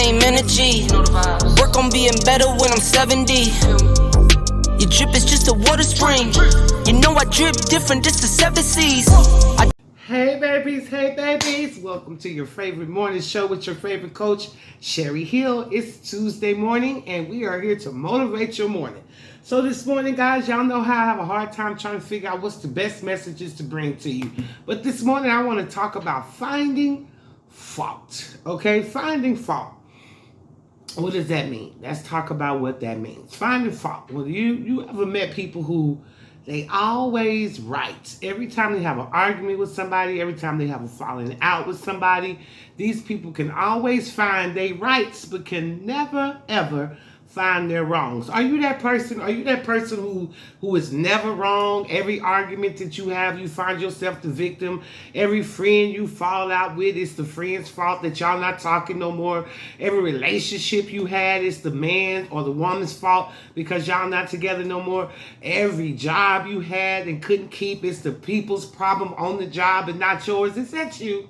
same energy. Work on being better when I'm 70. Your drip is just a water spring. You know I drip different, just the 7 C's. Hey babies, welcome to your favorite morning show with your favorite coach, Sherri Hill. It's Tuesday morning and we are here to motivate your morning. So this morning, guys, y'all know how I have a hard time trying to figure out what's the best messages to bring to you. But this morning I want to talk about finding fault, okay? Finding fault. What does that mean? Let's talk about what that means. Finding fault. Well, you ever met people who they always right? Every time they have an argument with somebody, every time they have a falling out with somebody, these people can always find their rights, but can never, ever find their wrongs. Are you that person? Are you that person who is never wrong? Every argument that you have, you find yourself the victim. Every friend you fall out with, it's the friend's fault that y'all not talking no more. Every relationship you had, it's the man or the woman's fault because y'all not together no more. Every job you had and couldn't keep, it's the people's problem on the job and not yours. Is that you?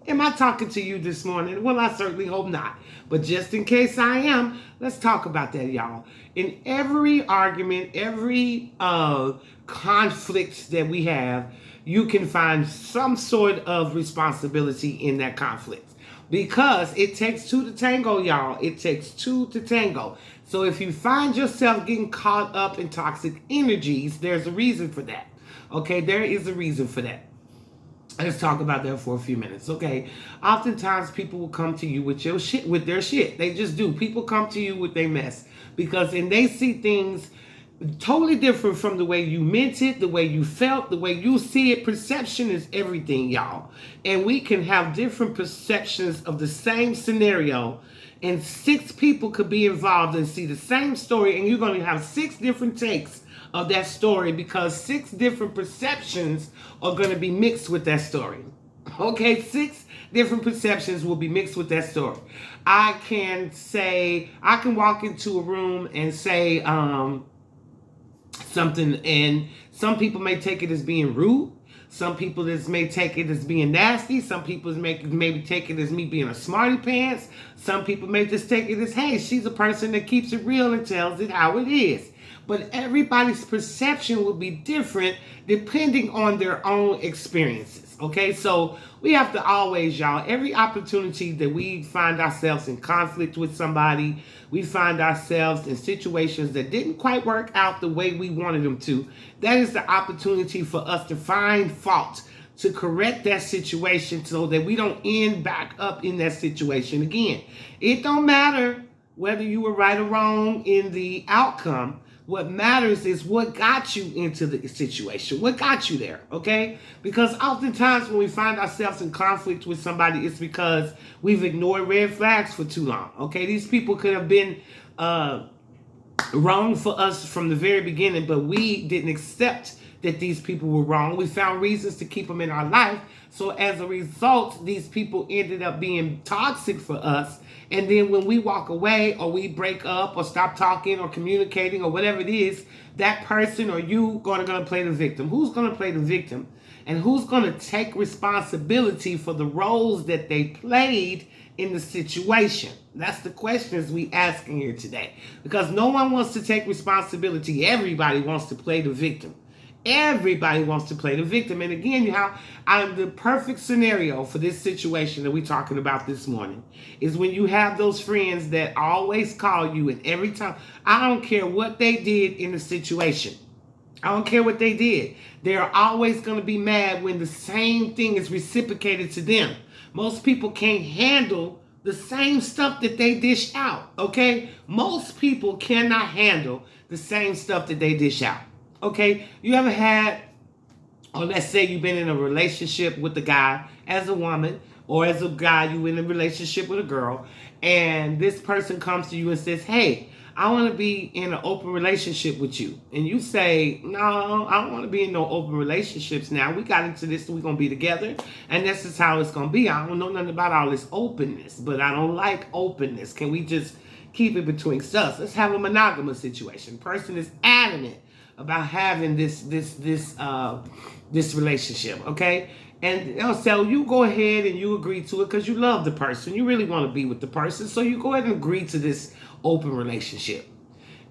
Am I talking to you this morning? Well, I certainly hope not. But just in case I am, let's talk about that, y'all. In every argument, every conflict that we have, you can find some sort of responsibility in that conflict. Because it takes two to tango, y'all. It takes two to tango. So if you find yourself getting caught up in toxic energies, there's a reason for that. Okay, there is a reason for that. Let's talk about that for a few minutes, okay? Oftentimes, people will come to you with your shit, with their shit. They just do. People come to you with their mess because and they see things totally different from the way you meant it, the way you felt, the way you see it. Perception is everything, y'all. And we can have different perceptions of the same scenario, and 6 people could be involved and see the same story, and you're going to have 6 different takes of that story because 6 different perceptions are going to be mixed with that story. Okay, 6 different perceptions will be mixed with that story. I can walk into a room and say something, and some people may take it as being rude. Some people may take it as being nasty. Some people maybe take it as me being a smarty pants. Some people may just take it as, hey, she's a person that keeps it real and tells it how it is. But everybody's perception will be different depending on their own experiences, okay? So we have to always, y'all, every opportunity that we find ourselves in conflict with somebody, we find ourselves in situations that didn't quite work out the way we wanted them to, that is the opportunity for us to find fault, to correct that situation so that we don't end back up in that situation again. It don't matter whether you were right or wrong in the outcome. What matters is what got you into the situation. What got you there, okay? Because oftentimes when we find ourselves in conflict with somebody, it's because we've ignored red flags for too long, okay? These people could have been wrong for us from the very beginning, but we didn't accept that these people were wrong. We found reasons to keep them in our life. So as a result, these people ended up being toxic for us. And then when we walk away or we break up or stop talking or communicating or whatever it is, that person or you going to play the victim. Who's going to play the victim? And who's going to take responsibility for the roles that they played in the situation? That's the questions we asking here today. Because no one wants to take responsibility. Everybody wants to play the victim. Everybody wants to play the victim. And again, I'm the perfect scenario for this situation that we're talking about this morning is when you have those friends that always call you, and every time, I don't care what they did in the situation. I don't care what they did. They're always going to be mad when the same thing is reciprocated to them. Most people can't handle the same stuff that they dish out, okay? Most people cannot handle the same stuff that they dish out. Okay, you ever had, or let's say you've been in a relationship with a guy as a woman, or as a guy you in a relationship with a girl, and this person comes to you and says, hey, I want to be in an open relationship with you. And you say, no, I don't want to be in no open relationships now. We got into this, we're going to be together, and this is how it's going to be. I don't know nothing about all this openness, but I don't like openness. Can we just keep it between us? Let's have a monogamous situation. Person is adamant about having this relationship, okay? And so you go ahead and you agree to it because you love the person. You really want to be with the person. So you go ahead and agree to this open relationship.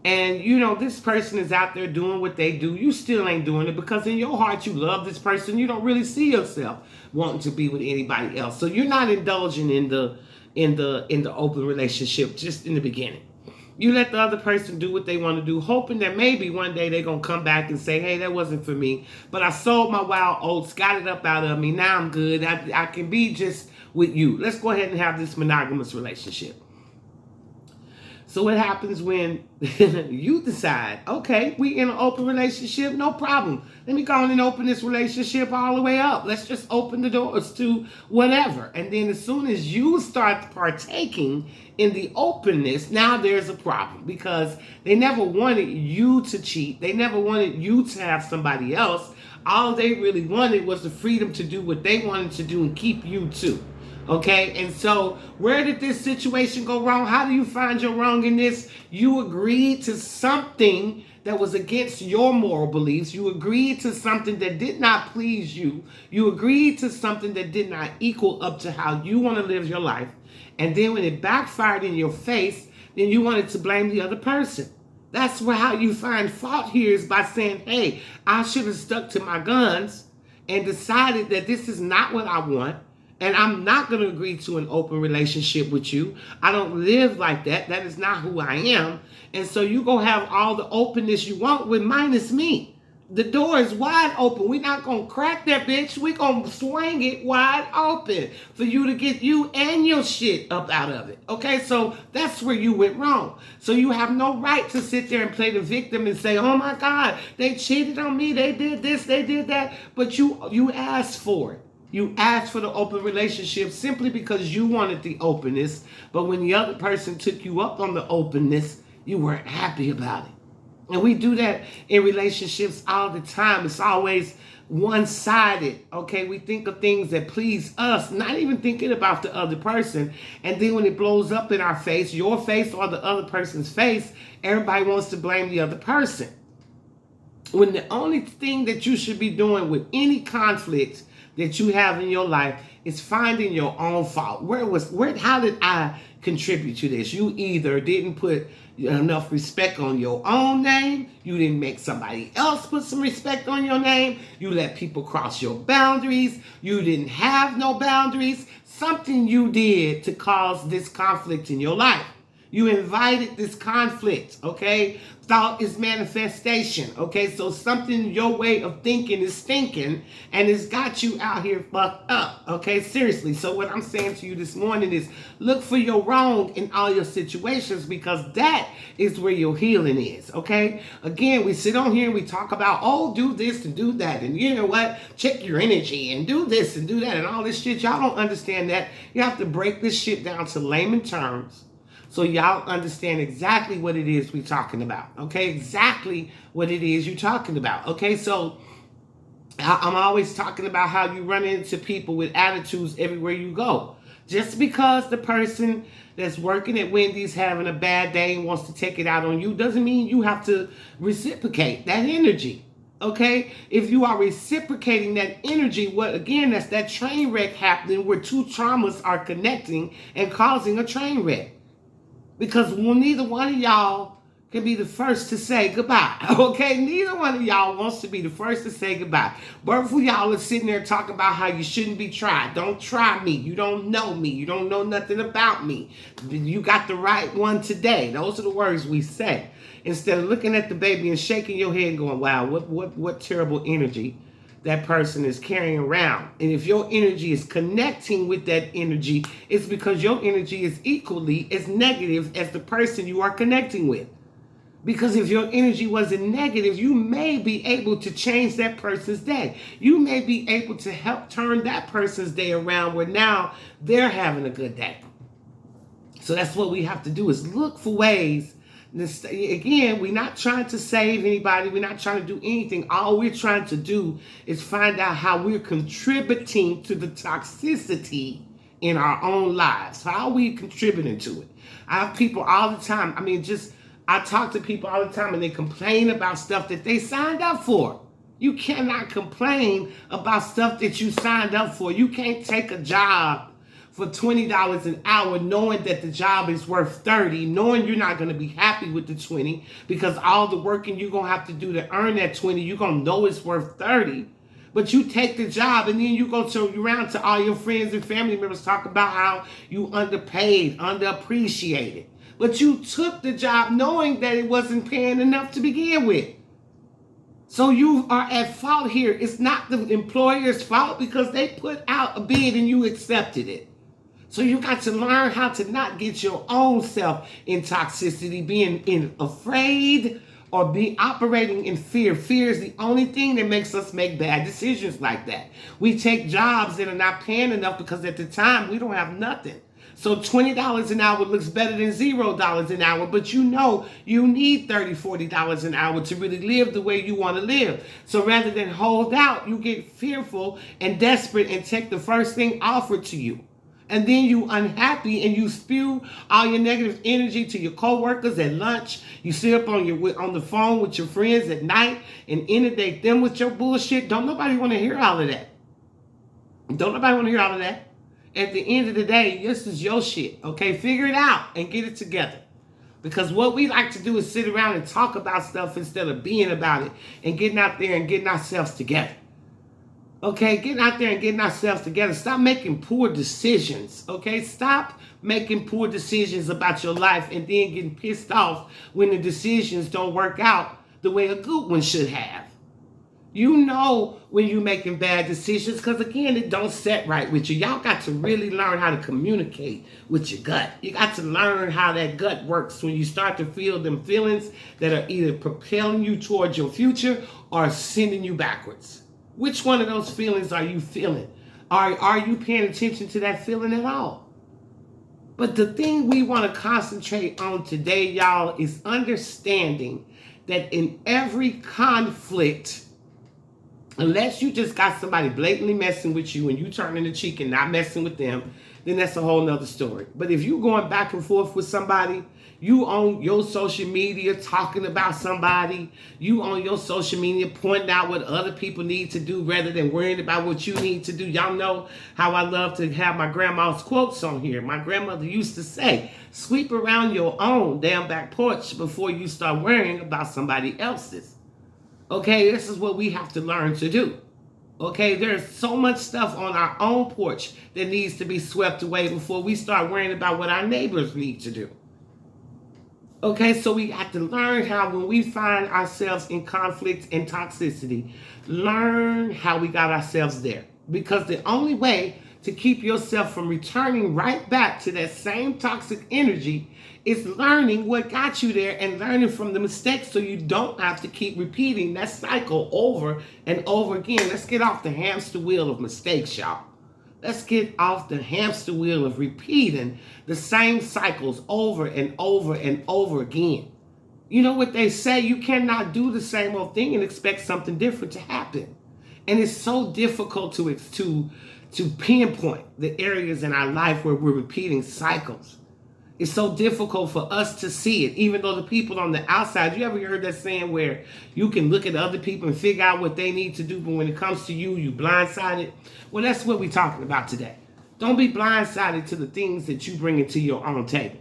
And this person is out there doing what they do. You still ain't doing it because in your heart you love this person. You don't really see yourself wanting to be with anybody else. So you're not indulging in the open relationship just in the beginning. You let the other person do what they want to do, hoping that maybe one day they're going to come back and say, hey, that wasn't for me. But I sold my wild oats, got it up out of me. Now I'm good. I can be just with you. Let's go ahead and have this monogamous relationship. So what happens when you decide, okay, we in an open relationship, no problem. Let me go on and open this relationship all the way up. Let's just open the doors to whatever. And then as soon as you start partaking in the openness, now there's a problem because they never wanted you to cheat. They never wanted you to have somebody else. All they really wanted was the freedom to do what they wanted to do and keep you too. Okay, and so where did this situation go wrong? How do you find your wrong in this? You agreed to something that was against your moral beliefs. You agreed to something that did not please you. You agreed to something that did not equal up to how you want to live your life. And then when it backfired in your face, then you wanted to blame the other person. That's how you find fault here, is by saying, hey, I should have stuck to my guns and decided that this is not what I want. And I'm not going to agree to an open relationship with you. I don't live like that. That is not who I am. And so you go have all the openness you want with minus me. The door is wide open. We're not going to crack that bitch. We're going to swing it wide open for you to get you and your shit up out of it. Okay, so that's where you went wrong. So you have no right to sit there and play the victim and say, oh my God, they cheated on me. They did this, they did that. But you asked for it. You asked for the open relationship simply because you wanted the openness. But when the other person took you up on the openness, you weren't happy about it. And we do that in relationships all the time. It's always one-sided, okay? We think of things that please us, not even thinking about the other person. And then when it blows up in our face, your face or the other person's face, everybody wants to blame the other person. When the only thing that you should be doing with any conflict that you have in your life is finding your own fault. How did I contribute to this? You either didn't put enough respect on your own name, you didn't make somebody else put some respect on your name, you let people cross your boundaries, you didn't have no boundaries, something you did to cause this conflict in your life. You invited this conflict, okay? Thought is manifestation, okay? So something, your way of thinking is stinking, and it's got you out here fucked up, okay? Seriously. So what I'm saying to you this morning is look for your wrong in all your situations, because that is where your healing is, okay? Again, we sit on here and we talk about, oh, do this and do that, and you know what? Check your energy and do this and do that and all this shit. Y'all don't understand that. You have to break this shit down to layman terms, so y'all understand exactly what it is we're talking about, okay? Exactly what it is you're talking about, okay? So I'm always talking about how you run into people with attitudes everywhere you go. Just because the person that's working at Wendy's having a bad day and wants to take it out on you doesn't mean you have to reciprocate that energy, okay? If you are reciprocating that energy, that's that train wreck happening where two traumas are connecting and causing a train wreck. Because neither one of y'all can be the first to say goodbye, okay? Neither one of y'all wants to be the first to say goodbye. Both of y'all are sitting there talking about how you shouldn't be tried. Don't try me. You don't know me. You don't know nothing about me. You got the right one today. Those are the words we say. Instead of looking at the baby and shaking your head and going, wow, what terrible energy that person is carrying around. And if your energy is connecting with that energy, it's because your energy is equally as negative as the person you are connecting with. Because if your energy wasn't negative, you may be able to change that person's day. You may be able to help turn that person's day around where now they're having a good day. So that's what we have to do, is look for ways. Again, we're not trying to save anybody. We're not trying to do anything. All we're trying to do is find out how we're contributing to the toxicity in our own lives. How are we contributing to it? I have people all the time. I talk to people all the time and they complain about stuff that they signed up for. You cannot complain about stuff that you signed up for. You can't take a job for $20 an hour knowing that the job is worth $30, knowing you're not going to be happy with the 20 because all the working you're going to have to do to earn that 20, you're going to know it's worth 30. But you take the job and then you go around to all your friends and family members talk about how you underpaid, underappreciated. But you took the job knowing that it wasn't paying enough to begin with. So you are at fault here. It's not the employer's fault because they put out a bid and you accepted it. So you got to learn how to not get your own self in toxicity, being afraid or be operating in fear. Fear is the only thing that makes us make bad decisions like that. We take jobs that are not paying enough because at the time we don't have nothing. So $20 an hour looks better than $0 an hour, but you know you need $30, $40 an hour to really live the way you want to live. So rather than hold out, you get fearful and desperate and take the first thing offered to you. And then you unhappy and you spew all your negative energy to your coworkers at lunch. You sit up on the phone with your friends at night and inundate them with your bullshit. Don't nobody want to hear all of that. Don't nobody want to hear all of that. At the end of the day, this is your shit, okay? Figure it out and get it together. Because what we like to do is sit around and talk about stuff instead of being about it and getting out there and getting ourselves together. Okay, getting out there and getting ourselves together. Stop making poor decisions, okay? Stop making poor decisions about your life and then getting pissed off when the decisions don't work out the way a good one should have. You know when you're making bad decisions because, again, it don't set right with you. Y'all got to really learn how to communicate with your gut. You got to learn how that gut works when you start to feel them feelings that are either propelling you towards your future or sending you backwards. Which one of those feelings are you feeling? Are you paying attention to that feeling at all? But the thing we want to concentrate on today, y'all, is understanding that in every conflict, unless you just got somebody blatantly messing with you and you turning the cheek and not messing with them, then that's a whole nother story. But if you're going back and forth with somebody, you on your social media talking about somebody, you on your social media pointing out what other people need to do rather than worrying about what you need to do. Y'all know how I love to have my grandma's quotes on here. My grandmother used to say, sweep around your own damn back porch before you start worrying about somebody else's. Okay, this is what we have to learn to do. Okay, there's so much stuff on our own porch that needs to be swept away before we start worrying about what our neighbors need to do. Okay, so we have to learn how when we find ourselves in conflict and toxicity, learn how we got ourselves there. Because the only way to keep yourself from returning right back to that same toxic energy is learning what got you there and learning from the mistakes so you don't have to keep repeating that cycle over and over again. Let's get off the hamster wheel of mistakes, y'all. Let's get off the hamster wheel of repeating the same cycles over and over and over again. You know what they say? You cannot do the same old thing and expect something different to happen. And it's so difficult to pinpoint the areas in our life where we're repeating cycles. It's so difficult for us to see it, even though the people on the outside, you ever heard that saying where you can look at other people and figure out what they need to do, but when it comes to you, you blindsided? Well, that's what we're talking about today. Don't be blindsided to the things that you bring into your own table.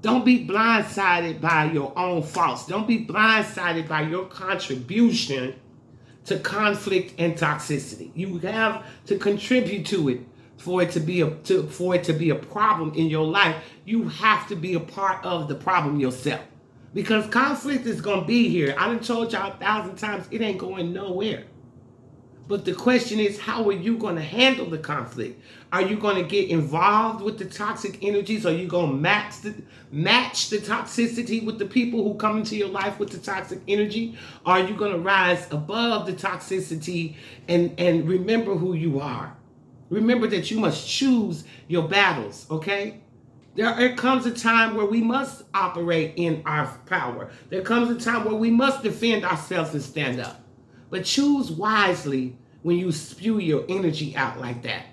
Don't be blindsided by your own faults. Don't be blindsided by your contribution to conflict and toxicity. You have to contribute to it. For it to be a problem in your life, you have to be a part of the problem yourself. Because conflict is going to be here. I done told y'all 1,000 times it ain't going nowhere. But the question is, how are you going to handle the conflict? Are you going to get involved with the toxic energies? Are you going to match the toxicity with the people who come into your life with the toxic energy? Are you going to rise above the toxicity and remember who you are? Remember that you must choose your battles, okay? There comes a time where we must operate in our power. There comes a time where we must defend ourselves and stand up. But choose wisely when you spew your energy out like that.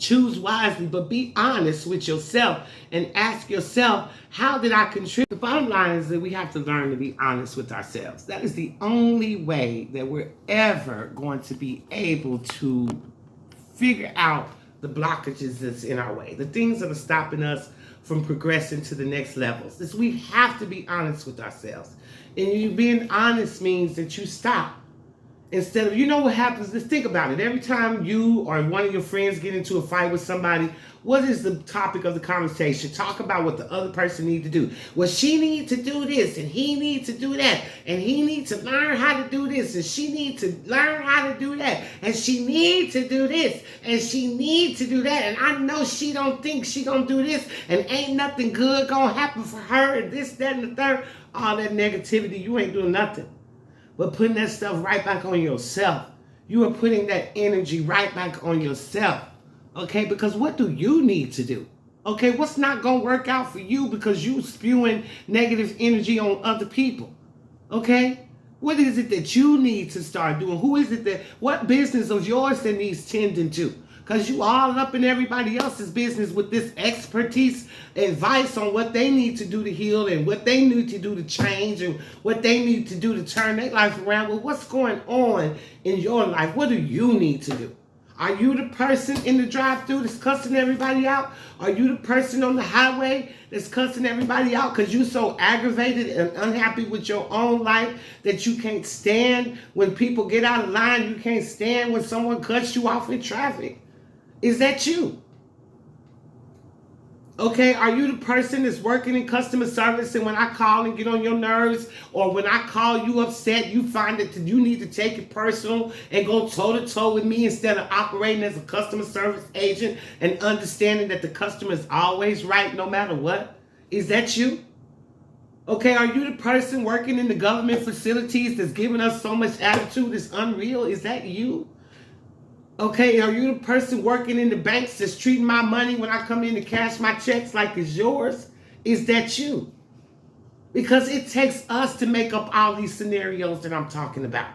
Choose wisely, but be honest with yourself and ask yourself, how did I contribute? The bottom line is that we have to learn to be honest with ourselves. That is the only way that we're ever going to be able to figure out the blockages that's in our way, the things that are stopping us from progressing to the next levels. Is we have to be honest with ourselves. And you being honest means that you stop. Instead of, you know what happens? Let's think about it. Every time you or one of your friends get into a fight with somebody, what is the topic of the conversation? Talk about what the other person needs to do. Well, she needs to do this, and he needs to do that, and he needs to learn how to do this, and she needs to learn how to do that, and she needs to do this, and she needs to do that, and I know she don't think she gonna do this, and ain't nothing good gonna happen for her, and this, that, and the third. All that negativity, you ain't doing nothing but putting that stuff right back on yourself. You are putting that energy right back on yourself. Okay, because what do you need to do? Okay, what's not going to work out for you because you spewing negative energy on other people? Okay, what is it that you need to start doing? Who is it that, what business of yours that needs tending to? Because you all up in everybody else's business with this expertise, advice on what they need to do to heal and what they need to do to change and what they need to do to turn their life around. Well, what's going on in your life? What do you need to do? Are you the person in the drive-thru that's cussing everybody out? Are you the person on the highway that's cussing everybody out because you're so aggravated and unhappy with your own life that you can't stand when people get out of line? You can't stand when someone cuts you off in traffic. Is that you? Okay, are you the person that's working in customer service and when I call and get on your nerves, or when I call you upset, you find that you need to take it personal and go toe-to-toe with me instead of operating as a customer service agent and understanding that the customer is always right no matter what? Is that you? Okay, are you the person working in the government facilities that's giving us so much attitude it's unreal? Is that you? Okay, are you the person working in the banks that's treating my money when I come in to cash my checks like it's yours? Is that you? Because it takes us to make up all these scenarios that I'm talking about.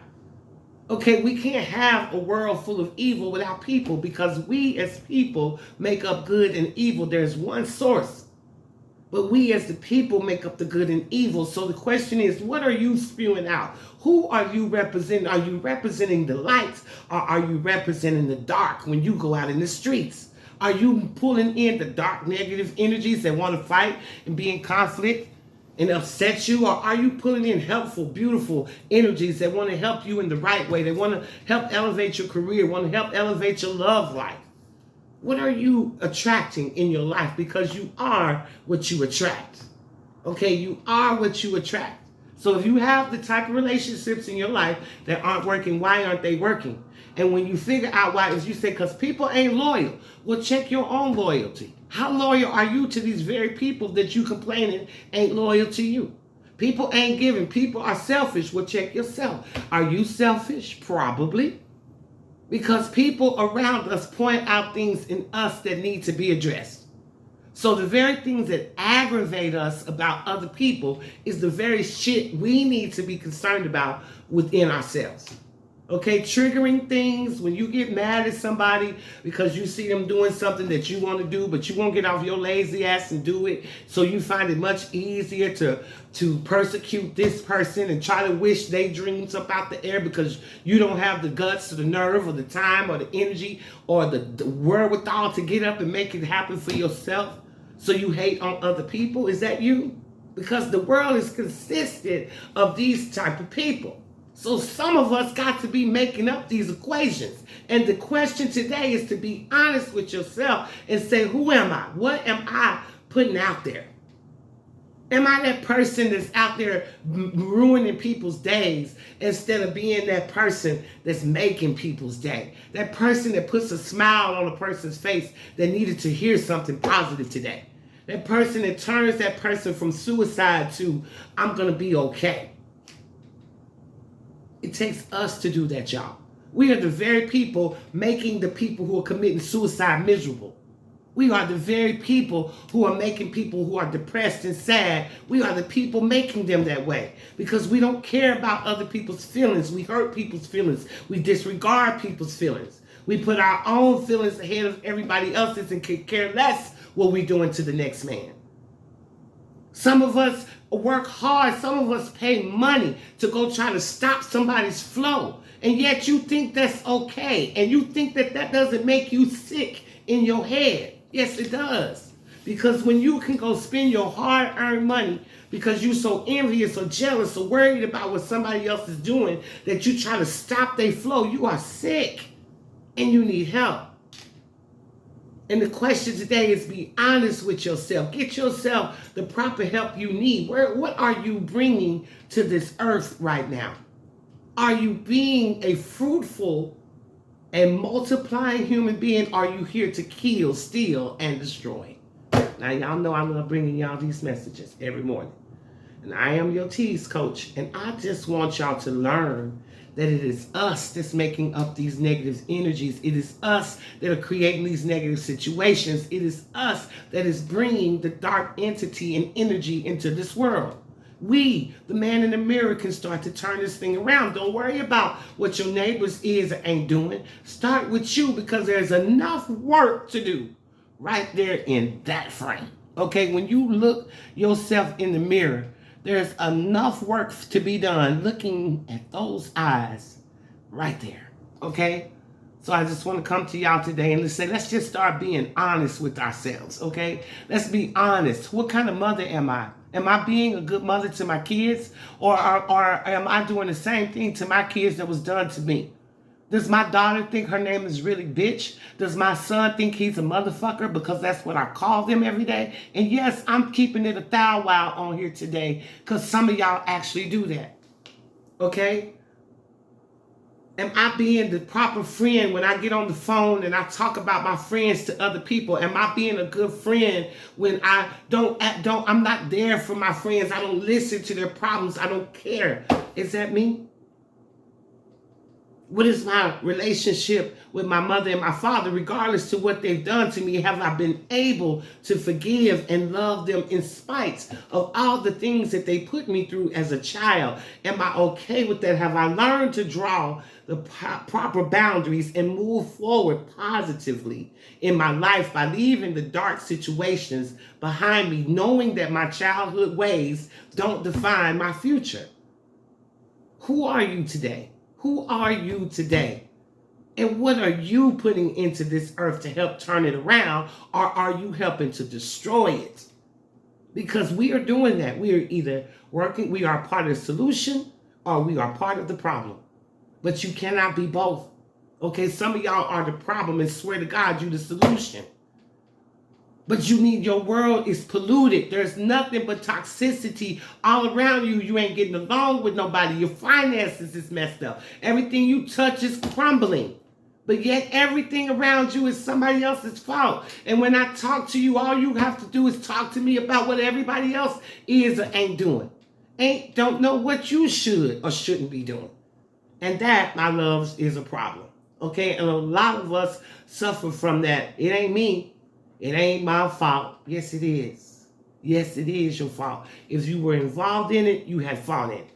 Okay, we can't have a world full of evil without people because we as people make up good and evil. There's one source. But we as the people make up the good and evil. So the question is, what are you spewing out? Who are you representing? Are you representing the light or are you representing the dark when you go out in the streets? Are you pulling in the dark negative energies that want to fight and be in conflict and upset you? Or are you pulling in helpful, beautiful energies that want to help you in the right way? They want to help elevate your career, want to help elevate your love life. What are you attracting in your life? Because you are what you attract. Okay, you are what you attract. So if you have the type of relationships in your life that aren't working, why aren't they working? And when you figure out why, as you say, because people ain't loyal, well, check your own loyalty. How loyal are you to these very people that you complaining ain't loyal to you? People ain't giving. People are selfish. Well, check yourself. Are you selfish? Probably. Because people around us point out things in us that need to be addressed. So the very things that aggravate us about other people is the very shit we need to be concerned about within ourselves. Okay, triggering things when you get mad at somebody because you see them doing something that you want to do, but you won't get off your lazy ass and do it. So you find it much easier to persecute this person and try to wish they dreams up out the air because you don't have the guts or the nerve or the time or the energy or the wherewithal to get up and make it happen for yourself. So you hate on other people. Is that you? Because the world is consistent of these type of people. So some of us got to be making up these equations. And the question today is to be honest with yourself and say, who am I? What am I putting out there? Am I that person that's out there ruining people's days instead of being that person that's making people's day? That person that puts a smile on a person's face that needed to hear something positive today. That person that turns that person from suicide to, I'm going to be okay. It takes us to do that, y'all. We are the very people making the people who are committing suicide miserable. We are the very people who are making people who are depressed and sad. We are the people making them that way because we don't care about other people's feelings. We hurt people's feelings. We disregard people's feelings. We put our own feelings ahead of everybody else's and could care less what we're doing to the next man. Some of us work hard. Some of us pay money to go try to stop somebody's flow. And yet you think that's okay. And you think that that doesn't make you sick in your head. Yes, it does. Because when you can go spend your hard-earned money because you're so envious or jealous or worried about what somebody else is doing that you try to stop their flow, you are sick and you need help. And the question today is be honest with yourself. Get yourself the proper help you need. What are you bringing to this earth right now? Are you being a fruitful and multiplying human being? Are you here to kill, steal, and destroy? Now, y'all know I love bringing y'all these messages every morning. And I am your Tease Coach. And I just want y'all to learn that it is us that's making up these negative energies. It is us that are creating these negative situations. It is us that is bringing the dark entity and energy into this world. We, the man in the mirror, can start to turn this thing around. Don't worry about what your neighbors is or ain't doing. Start with you, because there's enough work to do right there in that frame. Okay, when you look yourself in the mirror, there's enough work to be done looking at those eyes right there. Okay? So I just want to come to y'all today and say, let's just start being honest with ourselves. Okay? Let's be honest. What kind of mother am I? Am I being a good mother to my kids? Or am I doing the same thing to my kids that was done to me? Does my daughter think her name is really bitch? Does my son think he's a motherfucker because that's what I call them every day? And yes, I'm keeping it a thou wow on here today because some of y'all actually do that. Okay? Am I being the proper friend when I get on the phone and I talk about my friends to other people? Am I being a good friend when I'm not there for my friends? I don't listen to their problems. I don't care. Is that me? What is my relationship with my mother and my father, regardless to what they've done to me? Have I been able to forgive and love them in spite of all the things that they put me through as a child? Am I okay with that? Have I learned to draw the proper boundaries and move forward positively in my life by leaving the dark situations behind me, knowing that my childhood ways don't define my future? Who are you today? Who are you today? And what are you putting into this earth to help turn it around? Or are you helping to destroy it? Because we are doing that. We are either working, we are part of the solution, or we are part of the problem. But you cannot be both. Okay, some of y'all are the problem and swear to God you the solution. But your world is polluted. There's nothing but toxicity all around you. You ain't getting along with nobody. Your finances is messed up. Everything you touch is crumbling. But yet everything around you is somebody else's fault. And when I talk to you, all you have to do is talk to me about what everybody else is or ain't doing. Don't know what you should or shouldn't be doing. And that, my loves, is a problem. Okay? And a lot of us suffer from that. It ain't me. It ain't my fault. Yes, it is. Yes, it is your fault. If you were involved in it, you had fault in it.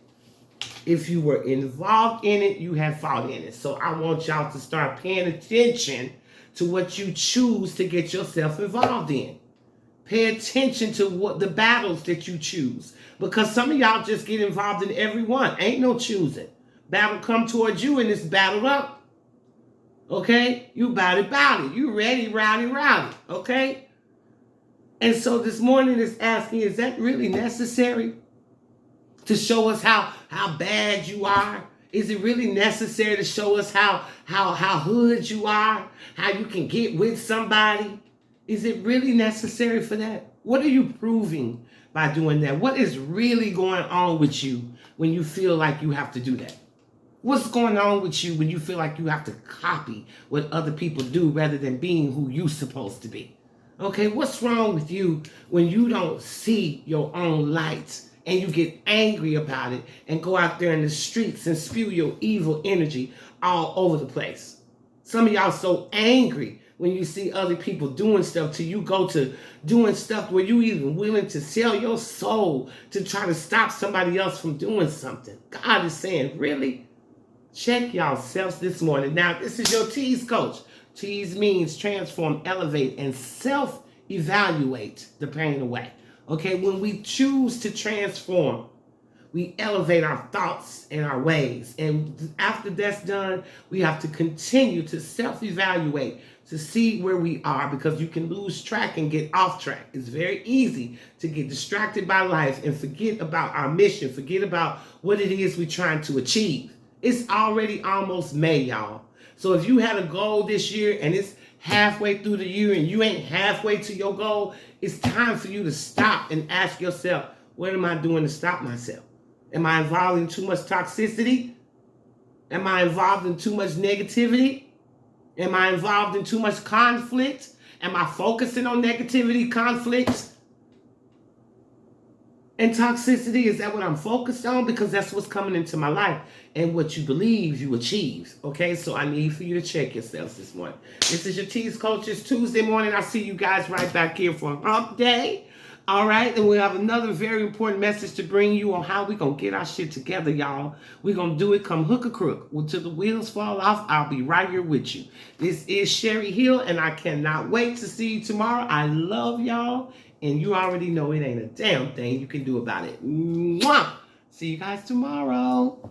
If you were involved in it, you had fault in it. So I want y'all to start paying attention to what you choose to get yourself involved in. Pay attention to what the battles that you choose. Because some of y'all just get involved in every one. Ain't no choosing. Battle come towards you and it's battled up. Okay? You about it. You ready, rowdy. Okay? And so this morning is asking, is that really necessary? To show us how bad you are? Is it really necessary to show us how hood you are? How you can get with somebody? Is it really necessary for that? What are you proving by doing that? What is really going on with you when you feel like you have to do that? What's going on with you when you feel like you have to copy what other people do rather than being who you're supposed to be? Okay, what's wrong with you when you don't see your own light and you get angry about it and go out there in the streets and spew your evil energy all over the place? Some of y'all so angry when you see other people doing stuff till you go to doing stuff where you even willing to sell your soul to try to stop somebody else from doing something. God is saying, really? Check yourselves this morning. Now, this is your Tease Coach. Tease means transform, elevate, and self-evaluate the pain away. Okay, when we choose to transform, we elevate our thoughts and our ways. And after that's done, we have to continue to self-evaluate to see where we are, because you can lose track and get off track. It's very easy to get distracted by life and forget about our mission, forget about what it is we're trying to achieve. It's already almost May, y'all. So if you had a goal this year and it's halfway through the year and you ain't halfway to your goal, it's time for you to stop and ask yourself, what am I doing to stop myself? Am I involved in too much toxicity? Am I involved in too much negativity? Am I involved in too much conflict? Am I focusing on negativity, conflict, and toxicity? Is that what I'm focused on? Because that's what's coming into my life. And what you believe, you achieve. Okay, so I need for you to check yourselves this morning. This is your Tease Coach. It's Tuesday morning. I'll see you guys right back here for Hump Day. All right, and we have another very important message to bring you on how we're going to get our shit together, y'all. We're going to do it come hook or crook. Until the wheels fall off, I'll be right here with you. This is Sherri Hill, and I cannot wait to see you tomorrow. I love y'all, and you already know it ain't a damn thing you can do about it. Mwah! See you guys tomorrow.